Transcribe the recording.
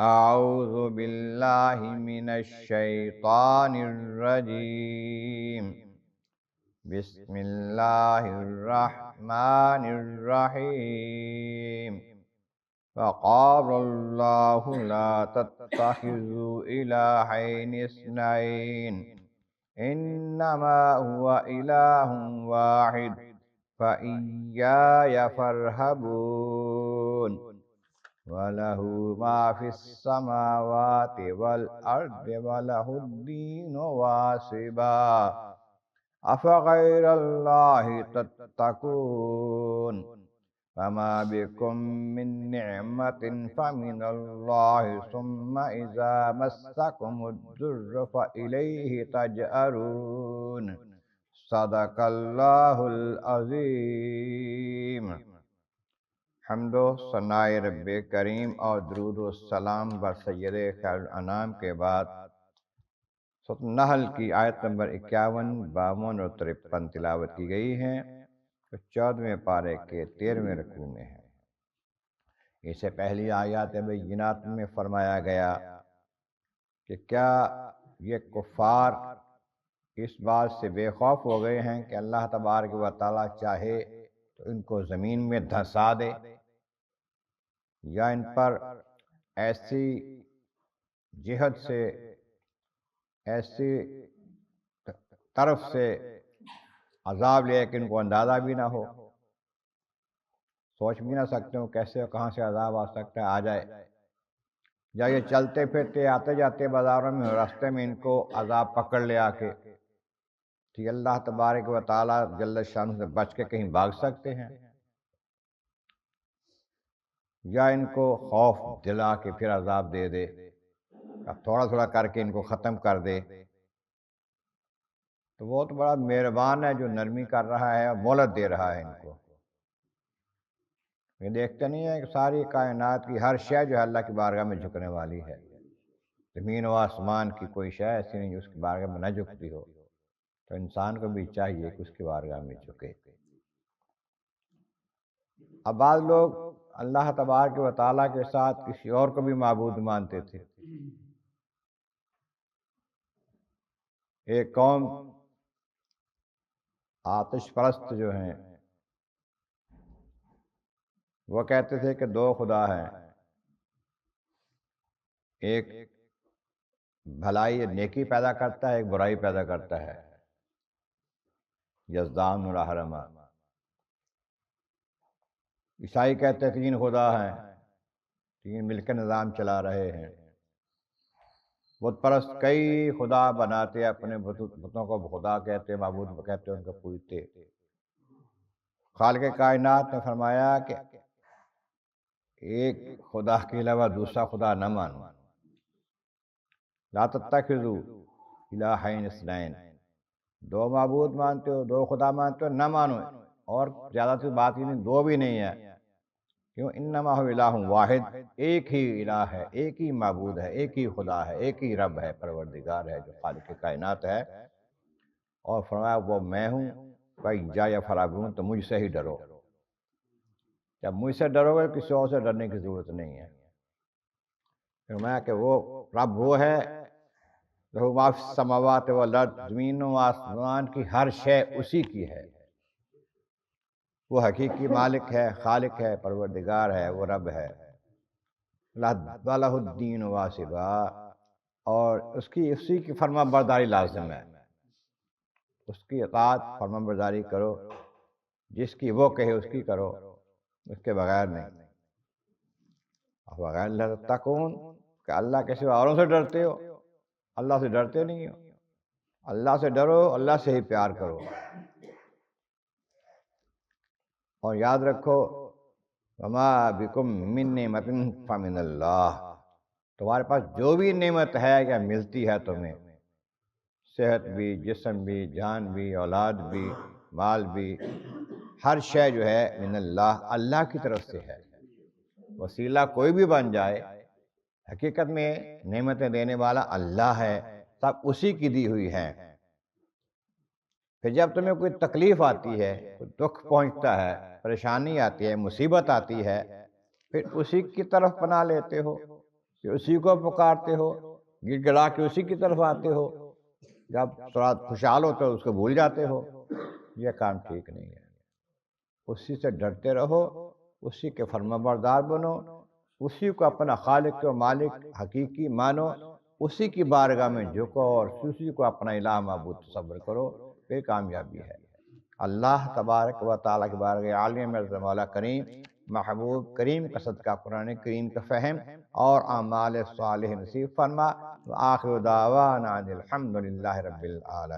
اعوذ باللہ من الشیطان الرجیم بسم اللہ الرحمن الرحیم وقال اللہ لا تتخذوا الہین اثنین انما هو الہ واحد فإیای فارہبون وَلَهُ مَا فِي السَّمَاوَاتِ وَالْأَرْضِ وَلَهُ الدِّينُ وَاصِبًا أَفَغَيْرَ اللَّهِ تَتَّقُونَ فَمَا بِكُم مِّن نِّعْمَةٍ فَمِنَ اللَّهِ ثُمَّ إِذَا مَسَّكُمُ الضُّرُّ فَإِلَيْهِ تَجْأَرُونَ صدق اللہ العظیم۔ حمد و ثناء رب کریم اور درود و سلام بر سید خیر الانام کے بعد سورۃ النحل کی آیت نمبر 51، 52 اور 53 تلاوت کی گئی ہیں، جو 14ویں پارے کے 13ویں رکوع میں ہے۔ اس سے پہلی آیات بینات میں فرمایا گیا کہ کیا یہ کفار اس بات سے بے خوف ہو گئے ہیں کہ اللہ تبارک و تعالیٰ چاہے تو ان کو زمین میں دھسا دے، یا ان پر ایسی جہت سے، ایسی طرف سے عذاب لے کہ ان کو اندازہ بھی نہ ہو، سوچ بھی نہ سکتے ہو کیسے اور کہاں سے عذاب آ سکتا ہے، آ جائے، یا یہ چلتے پھرتے آتے جاتے بازاروں میں راستے میں ان کو عذاب پکڑ لے آ کے، کہ اللہ تبارک و تعالیٰ جل شانہ سے بچ کے کہیں بھاگ سکتے ہیں، یا ان کو خوف دلا کے پھر عذاب دے دے، اب تھوڑا تھوڑا کر کے ان کو ختم کر دے۔ تو بہت بڑا مہربان ہے جو نرمی کر رہا ہے اور مہلت دے رہا ہے ان کو۔ یہ دیکھتے نہیں ہیں کہ ساری کائنات کی ہر شے جو ہے اللہ کی بارگاہ میں جھکنے والی ہے، زمین و آسمان کی کوئی شے ایسی نہیں جو اس کی بارگاہ میں نہ جھکتی ہو، تو انسان کو بھی چاہیے کہ اس کی بارگاہ میں جھکے۔ اب بعض لوگ اللہ تبارک و تعالیٰ کے ساتھ کسی اور کو بھی معبود مانتے تھے۔ ایک قوم آتش پرست جو ہیں وہ کہتے تھے کہ دو خدا ہیں، ایک بھلائی نیکی پیدا کرتا ہے، ایک برائی پیدا کرتا ہے، یزدان الاہرما۔ عیسائی کہتے ہیں تین خدا ہیں، تین مل کے نظام چلا رہے ہیں۔ بت پرست کئی خدا بناتے، اپنے بتوں کو خدا کہتے، معبود کہتے، ان کو پوجتے۔ خالق کائنات نے فرمایا کہ ایک خدا کے علاوہ دوسرا خدا نہ مانو، لا تتخذوا الہین اثنین، دو معبود مانتے ہو، دو خدا مانتے ہو، نہ مانو، اور زیادہ سی بات ہی نہیں، دو بھی نہیں ہے، کیوں؟ انما هو الہ واحد، ایک ہی الہ ہے، ایک ہی معبود ہے، ایک ہی خدا ہے، ایک ہی رب ہے، پروردگار ہے جو خالق کائنات ہے۔ اور فرمایا وہ میں ہوں، فإیای فارہبون، تو مجھ سے ہی ڈرو۔ جب مجھ سے ڈرو گے کسی اور سے ڈرنے کی ضرورت نہیں ہے۔ فرمایا کہ وہ رب وہ ہے لہ ما فی السماوات والارض، زمین و آسمان کی ہر شے اسی کی ہے، وہ حقیقی مالک ہے، خالق ہے، پروردگار ہے، وہ رب ہے۔ وَلَهُ الدِّينُ وَاصِبًا، اور اسی کی فرما برداری لازم ہے، اس کی اطاعت فرما برداری کرو، جس کی وہ کہے اس کی کرو، اس کے بغیر نہیں۔ بغیر اللہ تتقون، کہ اللہ کے سوا اوروں سے ڈرتے ہو، اللہ سے ڈرتے نہیں ہو۔ اللہ سے ڈرو، اللہ سے ہی پیار کرو، اور یاد رکھو وما بکم من نعمت فمن اللہ، تمہارے پاس جو بھی نعمت ہے یا ملتی ہے تمہیں، صحت بھی، جسم بھی، جان بھی، اولاد بھی، مال بھی، ہر شے جو ہے من اللہ، اللہ کی طرف سے ہے۔ وسیلہ کوئی بھی بن جائے، حقیقت میں نعمتیں دینے والا اللہ ہے، سب اسی کی دی ہوئی ہیں۔ پھر جب تمہیں کوئی تکلیف آتی ہے، کوئی دکھ پہنچتا ہے، پریشانی آتی ہے، مصیبت آتی ہے، پھر اسی کی طرف پناہ لیتے ہو، کہ اسی کو پکارتے ہو، گڑ گڑا کے اسی کی طرف آتے ہو، جب تھوڑا خوشحال ہوتے ہو اس کو بھول جاتے ہو، یہ کام ٹھیک نہیں ہے۔ اسی سے ڈرتے رہو، اسی کے فرما بردار بنو، اسی کو اپنا خالق و مالک حقیقی مانو، اسی کی بارگاہ میں جھکو اور اسی کو اپنا الہ معبود تصور کرو، پھر کامیابی ہے۔ اللہ تبارک و تعالیٰ کی بارگاہ عالیہ میں حضرت مولا کریم محبوب کریم کا صدقہ قرآن کریم کا فہم اور اعمال صالح نصیب فرما۔ وآخر دعوانا ان الحمد للہ رب العالمین۔